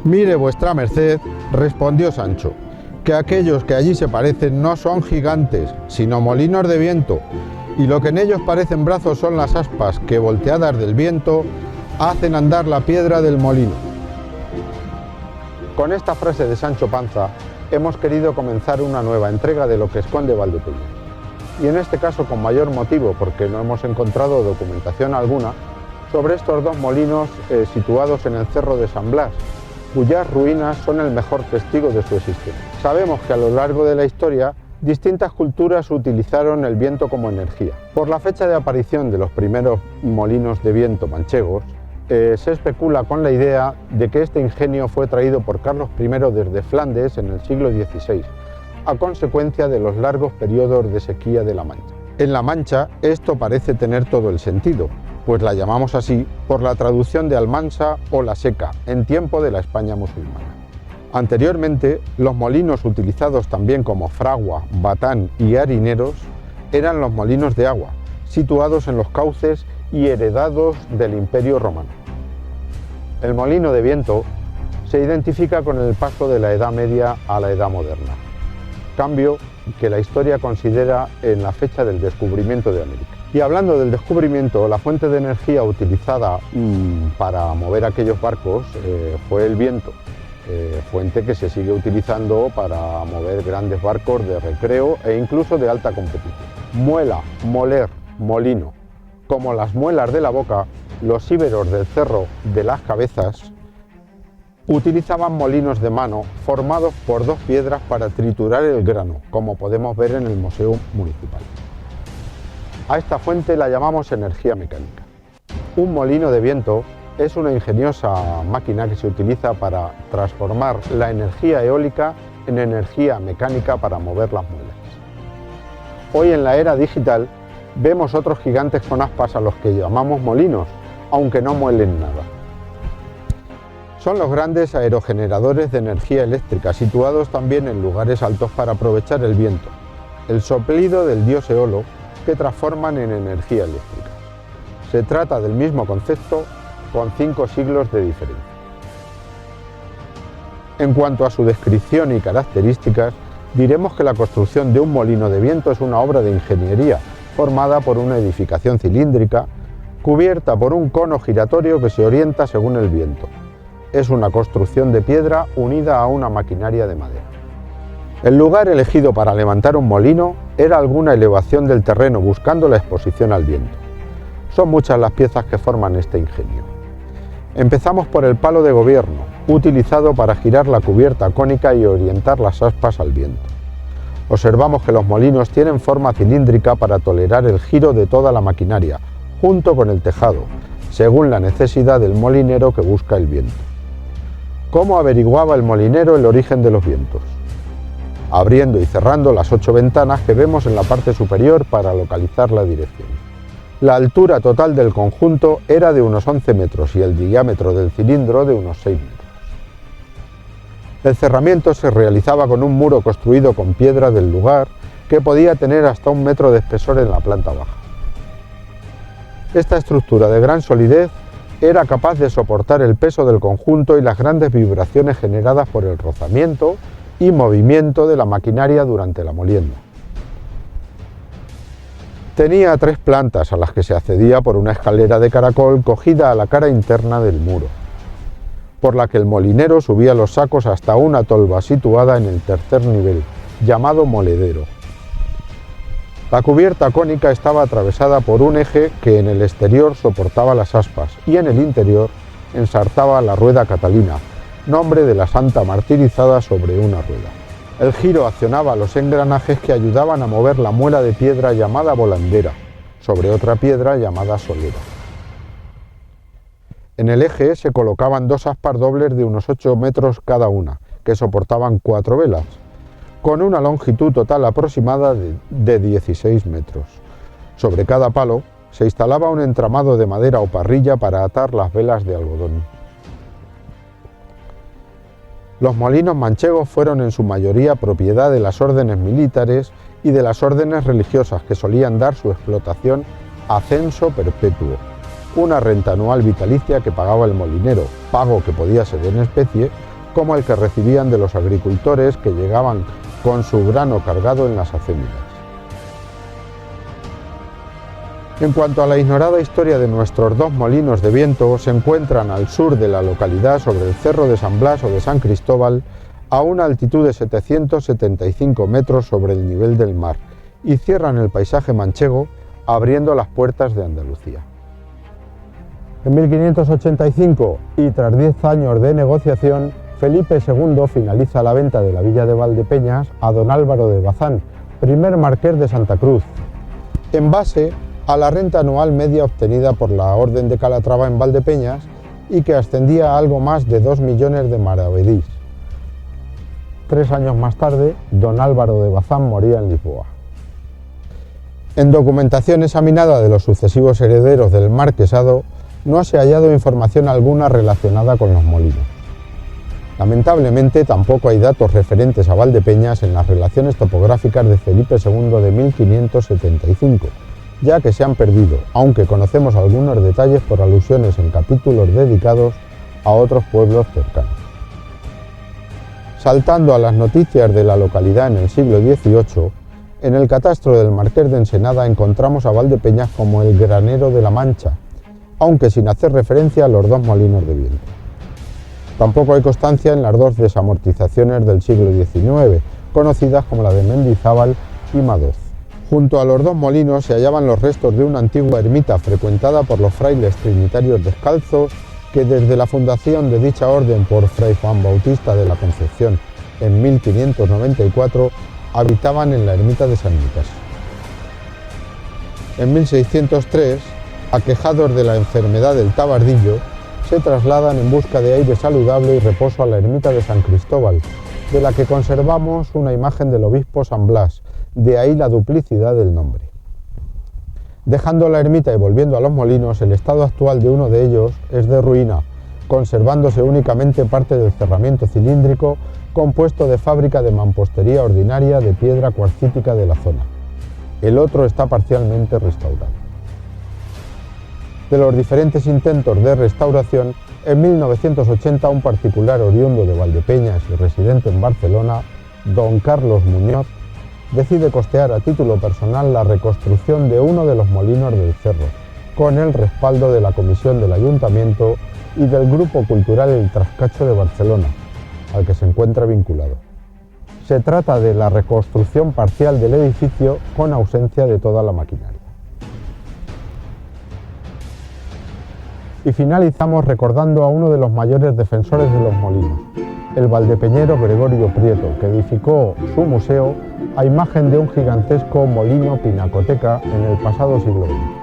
Mire vuestra merced, respondió Sancho, que aquellos que allí se parecen no son gigantes, sino molinos de viento, y lo que en ellos parecen brazos son las aspas que, volteadas del viento, hacen andar la piedra del molino. Con esta frase de Sancho Panza hemos querido comenzar una nueva entrega de lo que esconde Valdepeñas, y en este caso con mayor motivo porque no hemos encontrado documentación alguna sobre estos dos molinos situados en el Cerro de San Blas, cuyas ruinas son el mejor testigo de su existencia. Sabemos que a lo largo de la historia distintas culturas utilizaron el viento como energía. Por la fecha de aparición de los primeros molinos de viento manchegos, se especula con la idea de que este ingenio fue traído por Carlos I desde Flandes en el siglo XVI, a consecuencia de los largos periodos de sequía de La Mancha. En La Mancha esto parece tener todo el sentido, pues la llamamos así por la traducción de Almansa o la Seca, en tiempo de la España musulmana. Anteriormente, los molinos utilizados también como fragua, batán y harineros eran los molinos de agua, situados en los cauces y heredados del Imperio Romano. El molino de viento se identifica con el paso de la Edad Media a la Edad Moderna, cambio que la historia considera en la fecha del descubrimiento de América. Y hablando del descubrimiento, la fuente de energía utilizada para mover aquellos barcos fue el viento, fuente que se sigue utilizando para mover grandes barcos de recreo e incluso de alta competición. Muela, moler, molino. Como las muelas de la boca, los íberos del Cerro de las Cabezas utilizaban molinos de mano formados por dos piedras para triturar el grano, como podemos ver en el Museo Municipal. A esta fuente la llamamos energía mecánica. Un molino de viento es una ingeniosa máquina que se utiliza para transformar la energía eólica en energía mecánica para mover las muelas. Hoy en la era digital vemos otros gigantes con aspas a los que llamamos molinos, aunque no muelen nada. Son los grandes aerogeneradores de energía eléctrica, situados también en lugares altos para aprovechar el viento, el soplido del dios Eolo, que transforman en energía eléctrica. Se trata del mismo concepto, con 5 siglos de diferencia. En cuanto a su descripción y características, diremos que la construcción de un molino de viento es una obra de ingeniería, formada por una edificación cilíndrica, cubierta por un cono giratorio que se orienta según el viento. Es una construcción de piedra unida a una maquinaria de madera. El lugar elegido para levantar un molino era alguna elevación del terreno, buscando la exposición al viento. Son muchas las piezas que forman este ingenio. Empezamos por el palo de gobierno, utilizado para girar la cubierta cónica y orientar las aspas al viento. Observamos que los molinos tienen forma cilíndrica para tolerar el giro de toda la maquinaria, junto con el tejado, según la necesidad del molinero que busca el viento. ¿Cómo averiguaba el molinero el origen de los vientos? Abriendo y cerrando las 8 ventanas que vemos en la parte superior para localizar la dirección. La altura total del conjunto era de unos 11 metros y el diámetro del cilindro de unos 6 metros. El cerramiento se realizaba con un muro construido con piedra del lugar que podía tener hasta 1 metro de espesor en la planta baja. Esta estructura de gran solidez era capaz de soportar el peso del conjunto y las grandes vibraciones generadas por el rozamiento y movimiento de la maquinaria durante la molienda. Tenía 3 plantas a las que se accedía por una escalera de caracol cogida a la cara interna del muro, por la que el molinero subía los sacos hasta una tolva situada en el tercer nivel, llamado moledero. La cubierta cónica estaba atravesada por un eje que en el exterior soportaba las aspas y en el interior ensartaba la rueda Catalina, nombre de la santa martirizada sobre una rueda. El giro accionaba los engranajes que ayudaban a mover la muela de piedra llamada volandera, sobre otra piedra llamada solera. En el eje se colocaban 2 aspas dobles de unos 8 metros cada una, que soportaban 4 velas, con una longitud total aproximada de 16 metros. Sobre cada palo se instalaba un entramado de madera o parrilla para atar las velas de algodón. Los molinos manchegos fueron en su mayoría propiedad de las órdenes militares y de las órdenes religiosas, que solían dar su explotación a censo perpetuo, una renta anual vitalicia que pagaba el molinero, pago que podía ser en especie, como el que recibían de los agricultores que llegaban con su grano cargado en las acémilas. En cuanto a la ignorada historia de nuestros dos molinos de viento, se encuentran al sur de la localidad, sobre el cerro de San Blas o de San Cristóbal, a una altitud de 775 metros sobre el nivel del mar, y cierran el paisaje manchego, abriendo las puertas de Andalucía. En 1585, y tras 10 años de negociación, Felipe II finaliza la venta de la villa de Valdepeñas a don Álvaro de Bazán, primer marqués de Santa Cruz, en base a la renta anual media obtenida por la Orden de Calatrava en Valdepeñas y que ascendía a algo más de 2 millones de maravedís. 3 años más tarde, don Álvaro de Bazán moría en Lisboa. En documentación examinada de los sucesivos herederos del marquesado, no se ha hallado información alguna relacionada con los molinos. Lamentablemente, tampoco hay datos referentes a Valdepeñas en las relaciones topográficas de Felipe II de 1575, ya que se han perdido, aunque conocemos algunos detalles por alusiones en capítulos dedicados a otros pueblos cercanos. Saltando a las noticias de la localidad en el siglo XVIII, en el catastro del Marqués de Ensenada encontramos a Valdepeñas como el granero de la Mancha, aunque sin hacer referencia a los dos molinos de viento. Tampoco hay constancia en las dos desamortizaciones del siglo XIX, conocidas como la de Mendizábal y Madoz. Junto a los dos molinos se hallaban los restos de una antigua ermita frecuentada por los frailes trinitarios descalzos que desde la fundación de dicha orden por Fray Juan Bautista de la Concepción en 1594 habitaban en la ermita de San Nicasio. En 1603, aquejados de la enfermedad del tabardillo, se trasladan en busca de aire saludable y reposo a la ermita de San Cristóbal, de la que conservamos una imagen del obispo San Blas, de ahí la duplicidad del nombre. Dejando la ermita y volviendo a los molinos, el estado actual de uno de ellos es de ruina, conservándose únicamente parte del cerramiento cilíndrico compuesto de fábrica de mampostería ordinaria de piedra cuarcítica de la zona. El otro está parcialmente restaurado. De los diferentes intentos de restauración, en 1980 un particular oriundo de Valdepeñas y residente en Barcelona, don Carlos Muñoz, decide costear a título personal la reconstrucción de uno de los molinos del cerro, con el respaldo de la Comisión del Ayuntamiento y del Grupo Cultural El Trascacho de Barcelona, al que se encuentra vinculado. Se trata de la reconstrucción parcial del edificio con ausencia de toda la maquinaria. Y finalizamos recordando a uno de los mayores defensores de los molinos, el valdepeñero Gregorio Prieto, que edificó su museo a imagen de un gigantesco molino pinacoteca en el pasado siglo XX.